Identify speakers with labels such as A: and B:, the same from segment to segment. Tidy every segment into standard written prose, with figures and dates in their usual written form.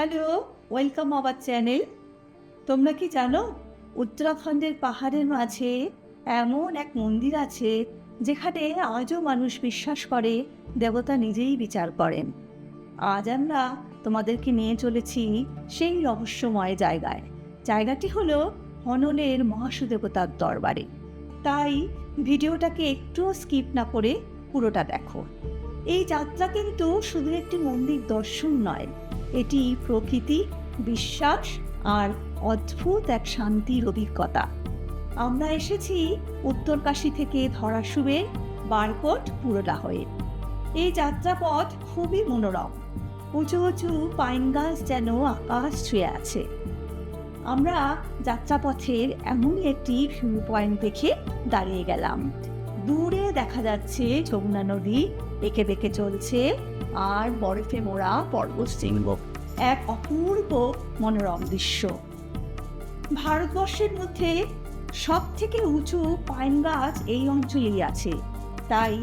A: Hello, welcome our channel. তোমরা কি জানো উত্তরাখণ্ডের পাহাড়ের মাঝে এমন এক মন্দির আছে যেখানে আজও মানুষ বিশ্বাস করে দেবতা নিজেই বিচার করেন। আজ আমরা তোমাদেরকে নিয়ে চলেছি সেই রহস্যময় জায়গায়। জায়গাটি হলো হনলের মহাসুদেবতার দরবারে। তাই ভিডিওটাকে একটুও স্কিপ না করে পুরোটা দেখো। এই যাত্রা কিন্তু শুধু একটি মন্দির দর্শন নয়, এটি প্রকৃতি, বিশ্বাস আর অদ্ভুত এক শান্তির অভিজ্ঞতা। আমরা এসেছি উত্তরকাশী থেকে ধরাশুবে বারকোট পুরোটা হয়ে। এই যাত্রাপথ খুবই মনোরম, উঁচু উঁচু পাইন গাছ যেন আকাশ ছুঁয়ে আছে। আমরা যাত্রাপথের এমনই একটি ভিউ পয়েন্ট দেখে দাঁড়িয়ে গেলাম। দূরে দেখা যাচ্ছে যমুনা নদী এঁকে বেঁকে চলছে, আর বরফে মোড়া পর্বতশৃঙ্গ, এক অপূর্ব মনোরম দৃশ্য। ভারতবর্ষের মধ্যে সব থেকে উঁচু পাইন গাছ এই অঞ্চলেই আছে। তাই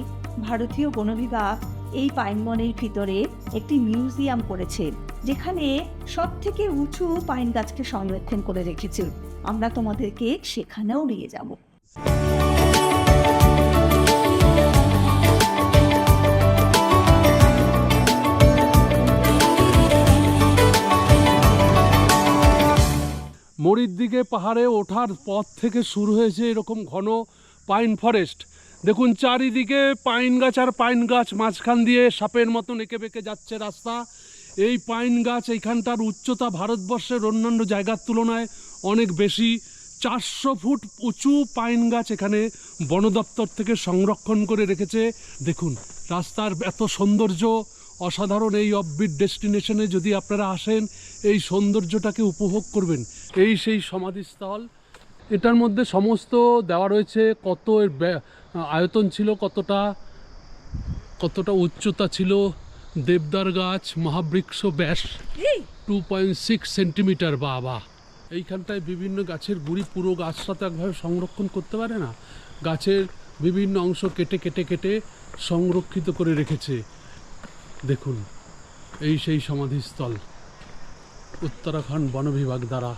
A: ভারতীয় বন বিভাগ এই পাইন বনের ভিতরে একটি মিউজিয়াম করেছে, যেখানে সব থেকে উঁচু পাইন গাছকে সংরক্ষণ করে রেখেছে। আমরা তোমাদেরকে সেখানেও নিয়ে যাব।
B: মরির দিকে পাহাড়ে ওঠার পথ থেকে শুরু হয়েছে এরকম ঘন পাইন ফরেস্ট। দেখুন চারিদিকে পাইন গাছ আর পাইন গাছ, মাঝখান দিয়ে সাপের মতন এঁকে বেঁকে যাচ্ছে রাস্তা। এই পাইন গাছ এইখানটার উচ্চতা ভারতবর্ষের অন্যান্য জায়গার তুলনায় অনেক বেশি। 400 ফুট উঁচু পাইন গাছ এখানে বন দপ্তর থেকে সংরক্ষণ করে রেখেছে। দেখুন রাস্তার এত সৌন্দর্য, অসাধারণ। এই অফবিট ডেস্টিনেশনে যদি আপনারা আসেন, এই সৌন্দর্যটাকে উপভোগ করবেন। এই সেই সমাধিস্থল, এটার মধ্যে সমস্ত দেওয়া রয়েছে, কত এর আয়তন ছিল, কতটা উচ্চতা ছিল, দেবদার গাছ, মহাবৃক্ষ, ব্যাস 2.6 সেন্টিমিটার। বাবা, এইখানটায় বিভিন্ন গাছের গুড়ি, পুরো গাছটা তো একভাবে সংরক্ষণ করতে পারে না, গাছের বিভিন্ন অংশ কেটে কেটে কেটে সংরক্ষিত করে রেখেছে। দেখুন এই সেই সমাধিস্থল উত্তরাখণ্ড বন বিভাগ দ্বারা।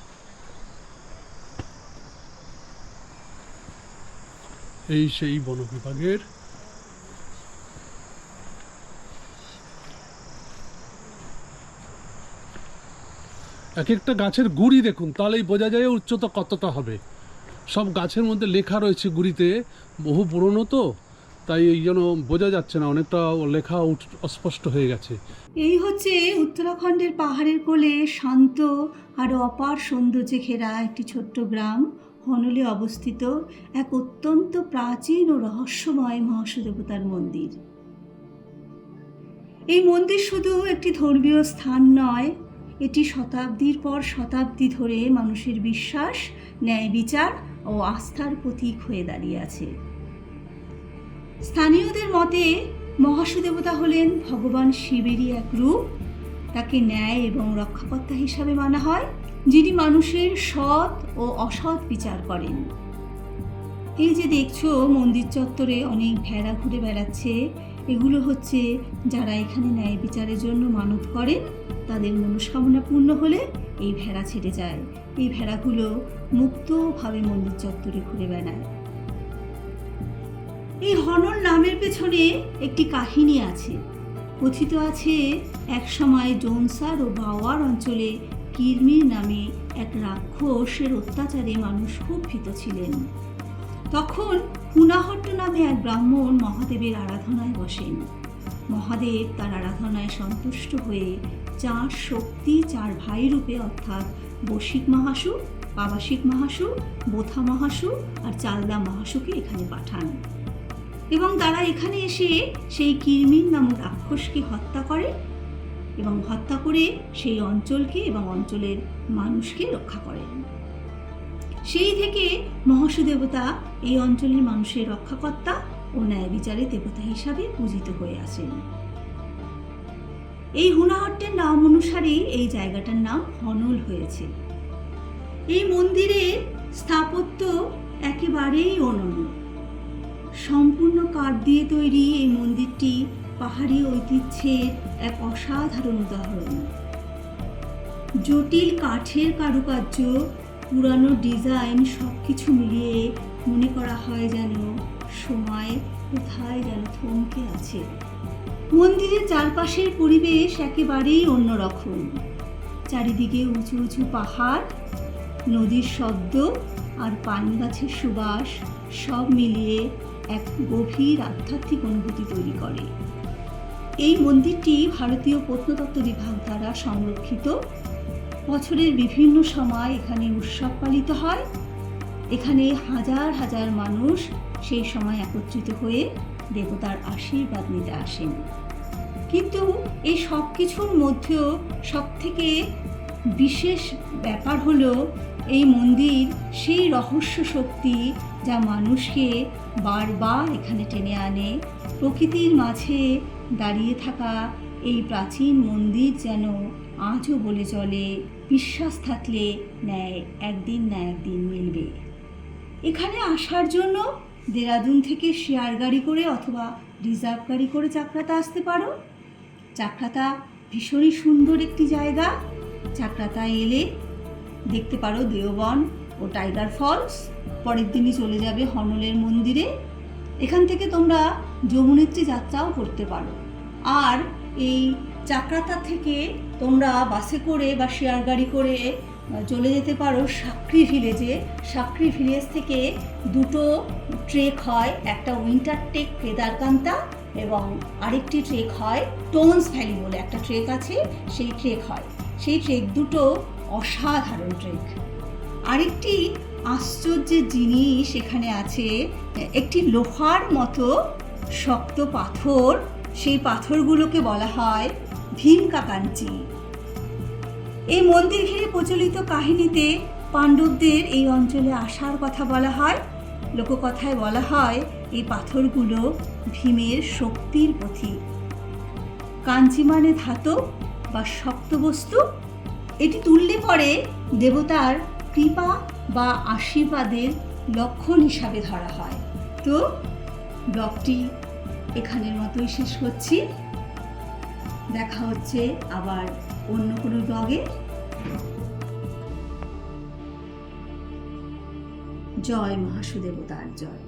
B: এই সেই বন বিভাগের এক একটা গাছের গুড়ি দেখুন, তাহলেই বোঝা যায় উচ্চতা কতটা হবে। সব গাছের মধ্যে লেখা রয়েছে গুড়িতে, বহু পুরনো তো, তাই এই জন্য বোঝা যাচ্ছে না, অনেকটা লেখা অস্পষ্ট হয়ে গেছে।
A: এই হচ্ছে উত্তরাখণ্ডের পাহাড়ের কোলে শান্ত আর অপার সৌন্দর্যে ঘেরা একটি ছোট্ট গ্রাম হনলে অবস্থিত এক অত্যন্ত প্রাচীন ও রহস্যময় মহাসুদেবতার মন্দির। এই মন্দির শুধু একটি ধর্মীয় স্থান নয়, এটি শতাব্দীর পর শতাব্দী ধরে মানুষের বিশ্বাস, ন্যায় বিচার ও আস্থার প্রতীক হয়ে দাঁড়িয়ে আছে। স্থানীয়দের মতে মহাসুদেবতা হলেন ভগবান শিবেরই এক রূপ। তাকে ন্যায় এবং রক্ষাকর্তা হিসাবে মানা হয়, যিনি মানুষের সৎ ও অসৎ বিচার করেন। এই যে দেখছো মন্দির চত্বরে অনেক ভেড়া ঘুরে বেড়াচ্ছে, এগুলো হচ্ছে যারা এখানে ন্যায় বিচারের জন্য মানত করেন, তাদের মনস্কামনা পূর্ণ হলে এই ভেড়া ছেড়ে যায়। এই ভেড়াগুলো মুক্তভাবে মন্দির চত্বরে ঘুরে বেড়ায়। এই হনল নামের পেছনে একটি কাহিনী আছে। কথিত আছে এক সময় জোনসার ও বাওয়ার অঞ্চলে কিরমির নামে এক রাক্ষসের অত্যাচারে মানুষ খুব ভীত ছিলেন। তখন হুনাহট্ট নামে এক ব্রাহ্মণ মহাদেবের আরাধনায় বসেন। মহাদেব তার আরাধনায় সন্তুষ্ট হয়ে 4 শক্তি 4 ভাই রূপে, অর্থাৎ বশিক মহাসু, পাবাসিক মহাসু, বোথা মহাসু আর চালদা মহাসুকে এখানে পাঠান, এবং তারা এখানে এসে সেই কিরমির নামক রাক্ষসকে হত্যা করে, এবং হত্যা করে সেই অঞ্চলকে এবং অঞ্চলের মানুষকে রক্ষা করেন। সেই থেকে মহাসুদেবতা এই অঞ্চলের মানুষের রক্ষাকর্তা ও ন্যায় বিচারের দেবতা হিসাবে পূজিত হয়ে আছেন। এই হুনাহট্টের নাম অনুসারেই এই জায়গাটার নাম হনল হয়েছে। এই মন্দিরের স্থাপত্য একেবারেই অনন্য। সম্পূর্ণ কাঠ দিয়ে তৈরি এই মন্দিরটি পাহাড়ি ঐতিহ্যের এক অসাধারণ উদাহরণ। জটিল কাঠের কারুকার্য, পুরানো ডিজাইন সব কিছু মিলিয়ে মনে করা হয় যেন সময় কোথায় যেন থমকে আছে। মন্দিরের চারপাশের পরিবেশ একেবারেই অন্যরকম। চারিদিকে উঁচু উঁচু পাহাড়, নদীর শব্দ আর পান গাছের সুবাস সব মিলিয়ে এক গভীর আধ্যাত্মিক অনুভূতি তৈরি করে। এই মন্দিরটি ভারতীয় প্রত্নতত্ত্ব বিভাগ দ্বারা সংরক্ষিত। বছরের বিভিন্ন সময় এখানে উৎসব পালিত হয়। এখানে হাজার হাজার মানুষ সেই সময় একত্রিত হয়ে দেবতার আশীর্বাদ নিতে আসেন। কিন্তু এই সব কিছুর মধ্যেও সবথেকে বিশেষ ব্যাপার হলো এই মন্দির সেই রহস্য শক্তি যা মানুষকে বারবার এখানে টেনে আনে। প্রকৃতির মাঝে দাঁড়িয়ে থাকা এই প্রাচীন মন্দির যেন আজও বলে চলে, বিশ্বাস থাকলে ন্যায় একদিন না একদিন মিলবে। এখানে আসার জন্য দেরাদুন থেকে শেয়ার গাড়ি করে অথবা রিজার্ভ গাড়ি করে চাকরাতা আসতে পারো। চাকরাতা ভীষণই সুন্দর একটি জায়গা। চাকরাতা এলে দেখতে পারো দেওবন ও টাইগার ফলস। পরের দিনই চলে যাবে হনলের মন্দিরে। এখান থেকে তোমরা যমুনেত্রী যাত্রাও করতে পারো। আর এই চাকরাতা থেকে তোমরা বাসে করে বা শেয়ার গাড়ি করে চলে যেতে পারো সাকরি ভিলেজে। সাকরি ভিলেজ থেকে দুটো ট্রেক হয়, একটা উইন্টার ট্রেক কেদারকান্তা এবং আরেকটি ট্রেক হয় টোনস ভ্যালি বলে একটা ট্রেক আছে, সেই ট্রেক হয়। সেই ট্রেক দুটো অসাধারণ ট্রেক। আরেকটি আশ্চর্যের জিনিস এখানে আছে, একটি লোহার মতো শক্ত পাথর। সেই পাথরগুলোকে বলা হয় ভীমকাকাঞ্চি। এই মন্দির ঘিরে প্রচলিত কাহিনীতে পাণ্ডবদের এই অঞ্চলে আসার কথা বলা হয়। লোককথায় বলা হয় এই পাথরগুলো ভীমের শক্তির প্রতীক। কাঞ্চি মানে ধাতব বা শক্ত বস্তু। এটি তুললে পরে দেবতার কৃপা বা আশীর্বাদের লক্ষণ হিসাবে ধরা হয়। তো ব্লগটি এখানের মতোই শেষ করছি। দেখা হচ্ছে আবার অন্য কোনো ব্লগে। জয় মহাসুদেবতার জয়।